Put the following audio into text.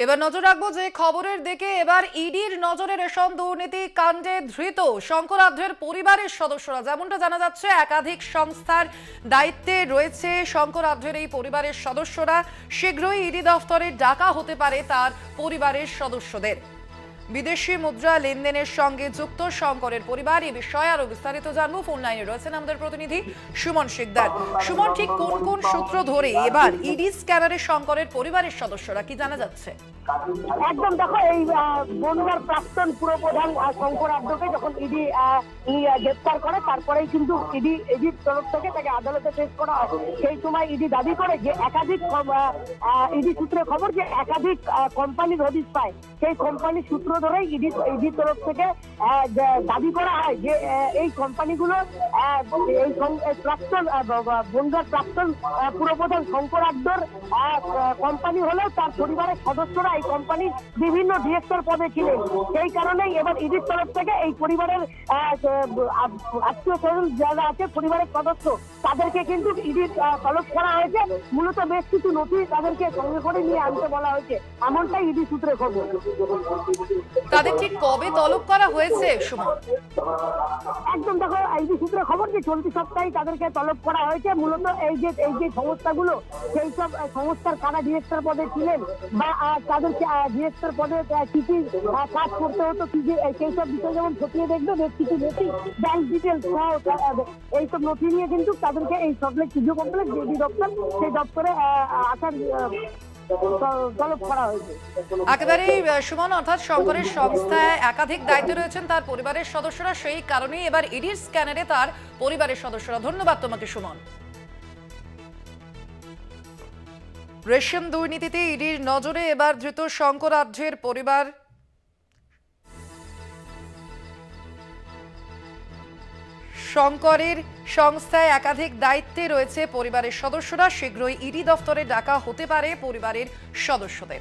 এবার নজর রাখবো যে খবরের দিকে। এবার ইডির নজরে রেশন দুর্নীতি কাণ্ডে ধৃত শঙ্করাধ্যের পরিবারের সদস্যরা, যেমনটা জানা যাচ্ছে একাধিক সংস্থার দায়িত্বে রয়েছে শঙ্করাধ্যের এই পরিবারের সদস্যরা। শীঘ্রই ইডি দফতরে ডাকা হতে পারে তার পরিবারের সদস্যদের। বিদেশি মুদ্রা লেনদেনের সঙ্গে যুক্ত শঙ্করের পরিবার, এই বিষয়ে আরো বিস্তারিত জানবো। ফোন লাইনে রয়েছেন আমাদের প্রতিনিধি সুমন শিকদার। সুমন, ঠিক কোন কোন সূত্র ধরে এবার ইডি স্ক্যানারে শঙ্করের পরিবারের সদস্যরা, কি জানা যাচ্ছে? একদম দেখো, এই বনগাঁর প্রাক্তন পুরপ্রধান শঙ্করাধ্যকে যখন ইডি গ্রেপ্তার করে, তারপরেই কিন্তু ইডির তরফ থেকে তাকে আদালতে পেশ করা হয়। সেই সময় ইডি দাবি করে যে একাধিক ইডি সূত্রে খবর যে একাধিক কোম্পানির হদিশ পায়। সেই কোম্পানির সূত্র ধরেই ইডির তরফ থেকে দাবি করা হয় যে এই কোম্পানিগুলো এই প্রাক্তন বনগাঁর প্রাক্তন পুরপ্রধান শঙ্করাধ্যর কোম্পানি হলেও তার পরিবারের সদস্যরা এই কোম্পানির বিভিন্ন ডিরেক্টর পদে ছিলেন। সেই কারণেই এবার ইডির তরফ থেকে এই পরিবারের আত্মীয় স্বজন যারা আছে, পরিবারের সদস্য, তাদেরকে কিন্তু ইডির তলব করা হয়েছে। মূলত বেশ কিছু নথি তাদেরকে সঙ্গে করে নিয়ে আনতে বলা হয়েছে, এমনটাই ইডি সূত্রে খবর। তাদের ঠিক কবে তলব করা হয়েছে সুমন? একদম দেখো, ইডি সূত্রে খবর যে চলতি সপ্তাহে তাদেরকে তলব করা হয়েছে। মূলত এই যে সংস্থাগুলো, সেই সব সংস্থার কারা ডিরেক্টর পদে ছিলেন বা তাদেরকে ডিরেক্টর পদে কি কি কাজ করতে হতো, কি কি সেই সব বিষয় যেমন খতিয়ে দেখবে। বেশ কিছু নথি, ব্যাংক ডিটেলস সহ এইসব নথি নিয়ে কিন্তু তাদেরকে এই সল্টলেক পুজো কমপ্লেক্স ইডি দপ্তর, সেই দপ্তরে আসার তলব করা হয়েছে। একেবারেই সুমন, অর্থাৎ শঙ্করের সংস্থায় একাধিক দায়িত্বে রয়েছেন তার পরিবারের সদস্যরা, সেই কারণেই এবার ইডির স্ক্যানারে তার পরিবারের সদস্যরা। ধন্যবাদ তোমাকে সুমন। রেশন দুর্নীতিতে ইডির নজরে এবার ধৃত শঙ্করাধ্যের পরিবার। শঙ্করের সংস্থায় একাধিক দায়িত্বে রয়েছে পরিবারের সদস্যরা। শীঘ্রই ইডি দফতরে ডাকা হতে পারে পরিবারের সদস্যদের।